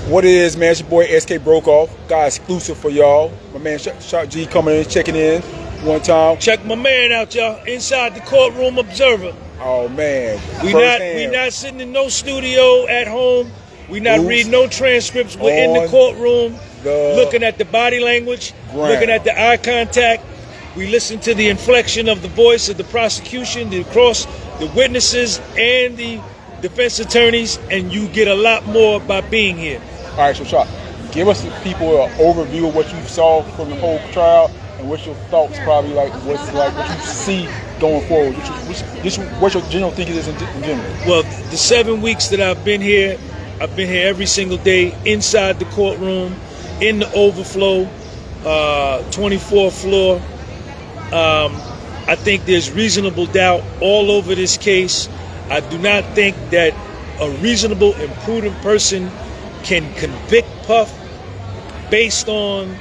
What it is, man? It's your boy SK Brokeoff. Got exclusive for y'all. My man Shot G coming in, checking in one time. Check my man out, y'all. Inside the courtroom observer. Oh man, we not sitting in no studio at home. We not reading no transcripts. We're in the courtroom, looking at the body language, looking at the eye contact. We listen to the inflection of the voice of the prosecution, the witnesses, and the defense attorneys, and you get a lot more by being here. All right, so Shot, give us the people an overview of what you saw from the whole trial and what's your thoughts, probably like what you see going forward. What your general thinking is in general. Well, the 7 weeks that I've been here every single day inside the courtroom, in the overflow, 24th floor. I think there's reasonable doubt all over this case. I do not think that a reasonable and prudent person can convict Puff based on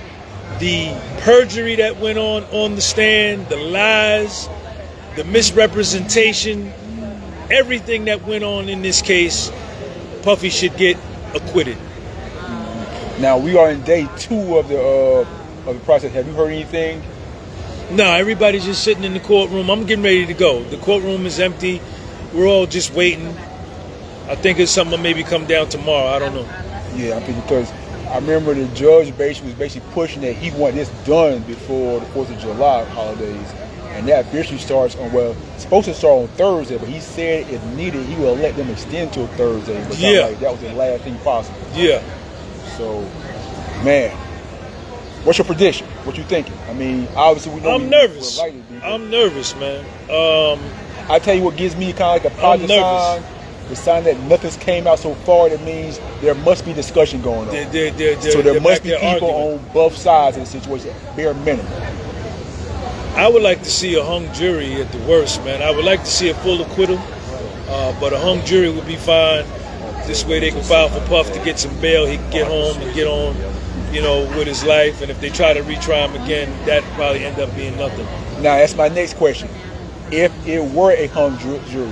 the perjury that went on the stand, the lies, the misrepresentation, everything that went on in this case. Puffy should get acquitted. Now we are in day 2 of the process. Have you heard anything? No, everybody's just sitting in the courtroom. I'm getting ready to go. The courtroom is empty. We're all just waiting. I think it's something maybe come down tomorrow. I don't know. Yeah, I think because I remember the judge was basically pushing that he wanted this done before the 4th of July holidays. And that officially starts on, it's supposed to start on Thursday, but he said if needed, he will let them extend till Thursday. But like that was the last thing possible. Yeah. So, man, what's your prediction? What you thinking? I mean, obviously we know I'm nervous. I'm nervous, man. I tell you what gives me kind of like a positive sign. The sign that nothing's came out so far, that means there must be discussion going on. So there must be people on both sides of the situation, bare minimum. I would like to see a hung jury at the worst, man. I would like to see a full acquittal, but a hung jury would be fine. This way they can file for Puff to get some bail. He can get home and get on, with his life. And if they try to retry him again, that probably end up being nothing. Now, that's my next question. If it were a hung jury,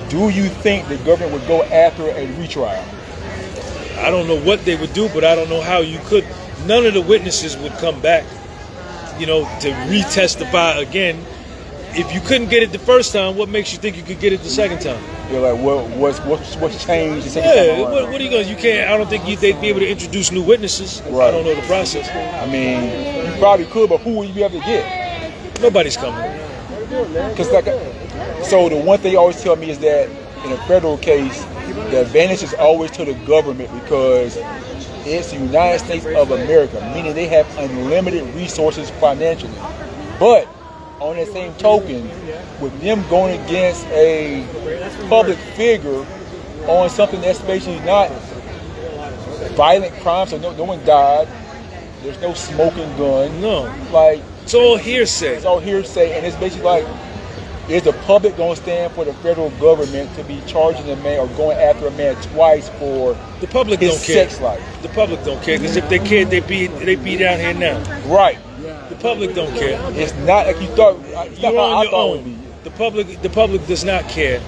do you think the government would go after a retrial? I don't know what they would do, but I don't know how you could. None of the witnesses would come back, to retestify again. If you couldn't get it the first time, what makes you think you could get it the second time? You're like, what's changed the second time around? What are you going? You can't. I don't think they'd be able to introduce new witnesses. Right. I don't know the process. I mean, you probably could, but who would you be able to get? Nobody's coming. So the one thing they always tell me is that in a federal case, the advantage is always to the government because it's the United States of America, meaning they have unlimited resources financially. But on that same token, with them going against a public figure on something that's basically not violent crime, so no one died, there's no smoking gun. No. It's all hearsay. It's all hearsay, and it's basically like, is the public going to stand for the federal government to be charging a man or going after a man twice for the public his don't care. sex life? The public don't care, because if they cared, they'd be down here now. Right. The public don't care. It's not like you thought. You're on your own. The public does not care.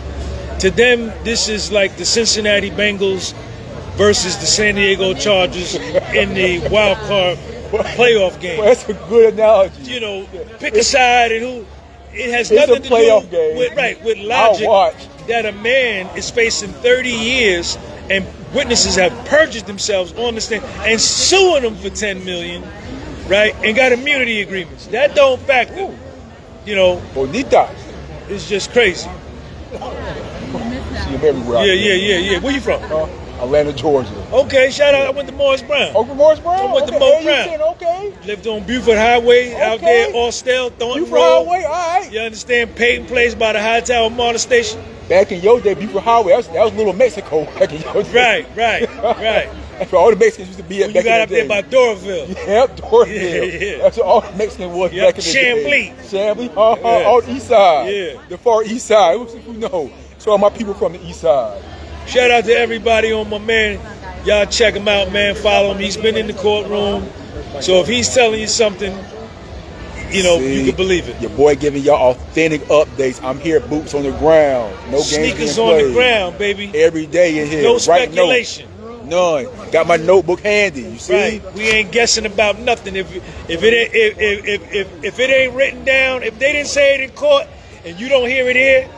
To them, this is like the Cincinnati Bengals versus the San Diego Chargers in the wild card playoff game. Well, that's a good analogy. Pick a side and who. It has nothing to do with logic that a man is facing 30 years and witnesses have perjured themselves on the stand and suing them for $10 million, right? And got immunity agreements. That don't factor. Bonita. It's just crazy. See him everywhere. Yeah. Where you from? Atlanta, Georgia. Okay, shout out. I went to Morris Brown. Oh, Morris Brown? I went to Morris Brown. Okay. Lived on Buford Highway out there, Austell, Thornton Buford Road. Highway, all right. You understand? Peyton Place by the High Tower Martyr Station. Back in your day, Buford Highway, that was Little Mexico. Back in your day. Right. That's where all the Mexicans used to be at back in the day. You got up there by Doraville. Yep, Doraville. Yeah. That's where all the Mexicans was back in the day. Chambly. On the east side. Yeah. The far east side. So all my people from the east side. Shout out to everybody on my man. Y'all check him out, man. Follow him. He's been in the courtroom. So if he's telling you something, you can believe it. Your boy giving y'all authentic updates. I'm here, boots on the ground. No games being played. Sneakers on the ground, baby. Every day in here. No speculation. None. Got my notebook handy. You see? Right. We ain't guessing about nothing. If it ain't written down, if they didn't say it in court and you don't hear it here,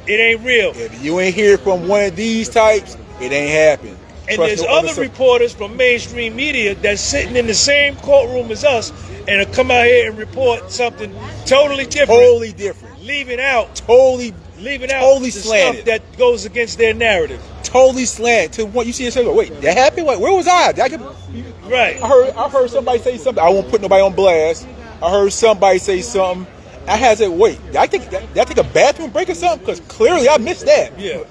it ain't real. If you ain't hear from one of these types, it ain't happened. And Trust there's no other reporters from mainstream media that's sitting in the same courtroom as us and will come out here and report something totally different. Totally different. Leaving out Totally the slanted. stuff that goes against their narrative. Totally slanted to what you see yourself. Wait, that happened? Wait, where was I? Right. I heard somebody say something. I won't put nobody on blast. I heard somebody say something. I had to say, wait, did I take a bathroom break or something? Because clearly I missed that. Yeah.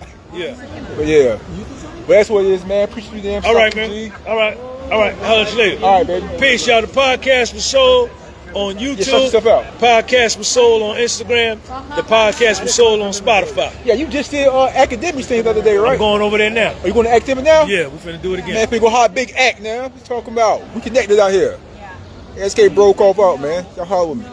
But yeah. But that's what it is, man. Appreciate you, damn. All right, man. G. All right. I'll let you later. All right, baby. Peace, y'all. The podcast was sold on YouTube. Yeah, shut yourself out. Podcast was sold on Instagram. The podcast was sold on Spotify. Yeah, you just did academic things the other day, right? I'm going over there now. Are you going to academic now? Yeah, we're finna do it again. Man, if we go hard, big act now. What you talking about? We connected out here. SK broke off out, man. Y'all holler with me.